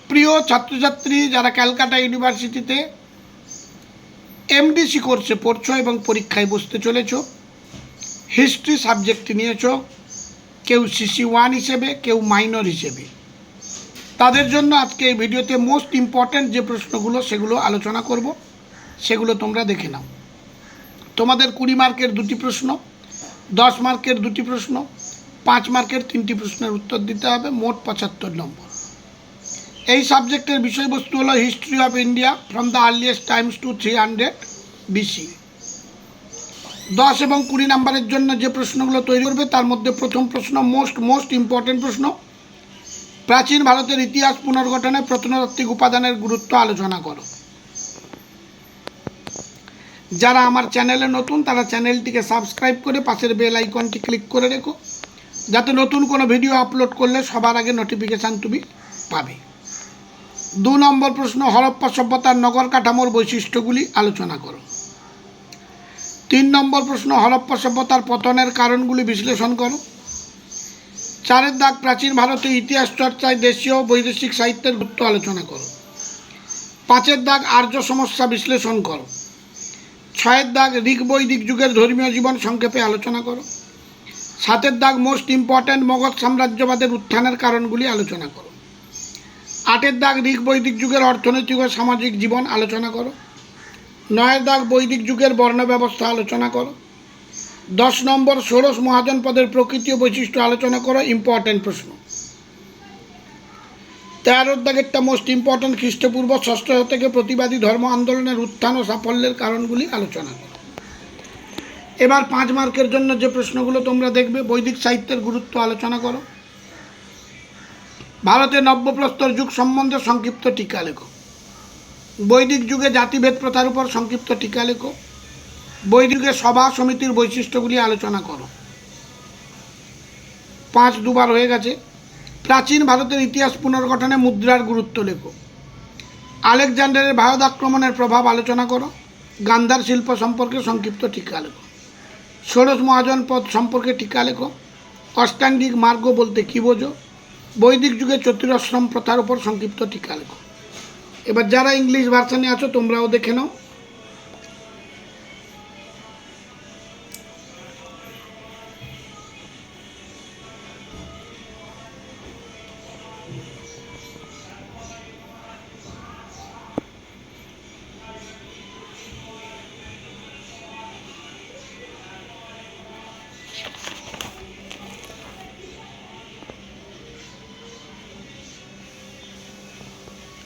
প্রিয় ছাত্রছাত্রী যারা ক্যালকাটা ইউনিভার্সিটিতে এমডিসি কোর্সে পড়ছো এবং পরীক্ষায় বসতে চলেছ, হিস্ট্রি সাবজেক্ট নিয়েছ, কেউ CC1 হিসেবে, কেউ মাইনর হিসেবে, তাদের জন্য আজকে এই ভিডিওতে মোস্ট ইম্পর্ট্যান্ট যে প্রশ্নগুলো সেগুলো আলোচনা করব, সেগুলো তোমরা দেখে নাও। তোমাদের 20 মার্কের 2টি প্রশ্ন, 10 মার্কের 2টি প্রশ্ন, 5 মার্কের 3টি প্রশ্নের উত্তর দিতে হবে, মোট 75 নম্বর। এই সাবজেক্টের বিষয়বস্তু হলো history of India from the earliest times to 300 BC। 10 এবং 20 নম্বরের জন্য যে প্রশ্নগুলো তৈরি করবে তার মধ্যে প্রথম প্রশ্ন মোস্ট ইম্পর্টেন্ট প্রশ্ন, প্রাচীন ভারতের ইতিহাস পুনর্গঠনে প্রত্নতাত্ত্বিক উপাদানের গুরুত্ব আলোচনা করো। যারা আমার চ্যানেলে নতুন তারা চ্যানেলটিকে সাবস্ক্রাইব করে পাশের বেল আইকনটি ক্লিক করে রেখো, যাতে নতুন কোনো ভিডিও আপলোড করলে সবার আগে নোটিফিকেশান তুমি পাবে। 2 নম্বর প্রশ্ন, হরপ্পা সভ্যতার নগর কাঠামোর বৈশিষ্ট্যগুলি আলোচনা করো। 3 নম্বর প্রশ্ন, হরপ্পা সভ্যতার পতনের কারণগুলি বিশ্লেষণ করো। 4 দাগ, প্রাচীন ভারতের ইতিহাস চর্চায় দেশীয় বৈদেশিক সাহিত্যের গুরুত্ব আলোচনা করো। 5 দাগ, আর্য সমস্যা বিশ্লেষণ করো। 6 দাগ, ঋগ বৈদিক যুগের ধর্মীয় জীবন সংক্ষেপে আলোচনা করো। 7 দাগ, মোস্ট ইম্পর্ট্যান্ট মগধ সাম্রাজ্যবাদের উত্থানের কারণগুলি আলোচনা করো। 8 দাগ, ঋগ বৈদিক যুগের অর্থনৈতিক ও সামাজিক জীবন আলোচনা করো। 9 দাগ, বৈদিক যুগের বর্ণ ব্যবস্থা আলোচনা করো। 10 নম্বর, ষোড়শ মহাজনপদের প্রকৃতি ও বৈশিষ্ট্য আলোচনা করো, ইম্পর্ট্যান্ট প্রশ্ন। 13 দাগেরটা মোস্ট ইম্পর্ট্যান্ট, খ্রিস্টপূর্ব 6শ শতকে প্রতিবাদী ধর্ম আন্দোলনের উত্থান ও সাফল্যের কারণগুলি আলোচনা করো। এবার 5 মার্কের জন্য যে প্রশ্নগুলো তোমরা দেখবে, বৈদিক সাহিত্যের গুরুত্ব আলোচনা করো। ভারতের নব্যপ্রস্তর যুগ সম্বন্ধে সংক্ষিপ্ত টিকা লেখো। বৈদিক যুগে জাতিভেদ প্রথার উপর সংক্ষিপ্ত টিকা লেখো। বৈদিক যুগে সভা সমিতির বৈশিষ্ট্যগুলি আলোচনা করো। 5 দুবার হয়ে গেছে। প্রাচীন ভারতের ইতিহাস পুনর্গঠনে মুদ্রার গুরুত্ব লেখো। আলেকজান্ডারের ভারত আক্রমণের প্রভাব আলোচনা করো। গান্ধার শিল্প সম্পর্কে সংক্ষিপ্ত টিকা লেখো। ষোড়শ মহাজনপদ সম্পর্কে টিকা লেখো। অষ্টাঙ্গিক মার্গ বলতে কী বোঝো? বৈদিক যুগে চতুরাশ্রম প্রথার উপর সংক্ষিপ্ত টিকা লেখো। এবার যারা ইংলিশ ভার্সানে আছো তোমরাও দেখে নাও।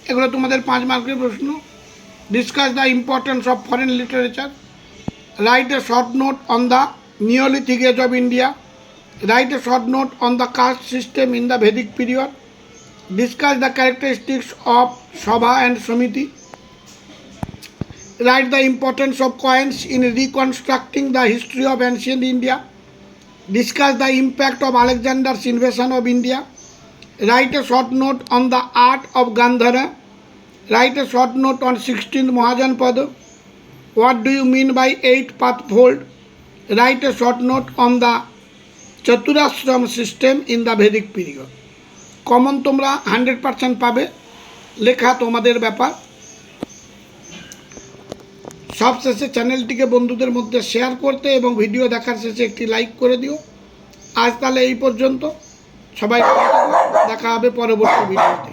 এগুলো তোমাদের 5 মার্কের প্রশ্ন। Discuss the importance of foreign literature. Write a short note on the Neolithic age of India. Write a short note on the caste system in the Vedic period. Discuss the characteristics of Sabha and Samiti. Write the importance of coins in reconstructing the history of ancient India. Discuss the impact of Alexander's invasion of India. Write a short note on the art of Gandhara. Write a short note on 16th Mahajanpada. What do you mean by 8 pathfold? Write a short note on the Chaturashram system in the Vedic period. Common তোমরা 100% পাবে, লেখা তোমাদের ব্যাপার। সবশেষে চ্যানেলটিকে বন্ধুদের মধ্যে share করতে এবং ভিডিও দেখার শেষে একটি লাইক করে দিও। আজ তাহলে এই পর্যন্ত, সবাই দেখা হবে পরবর্তী ভিডিওতে।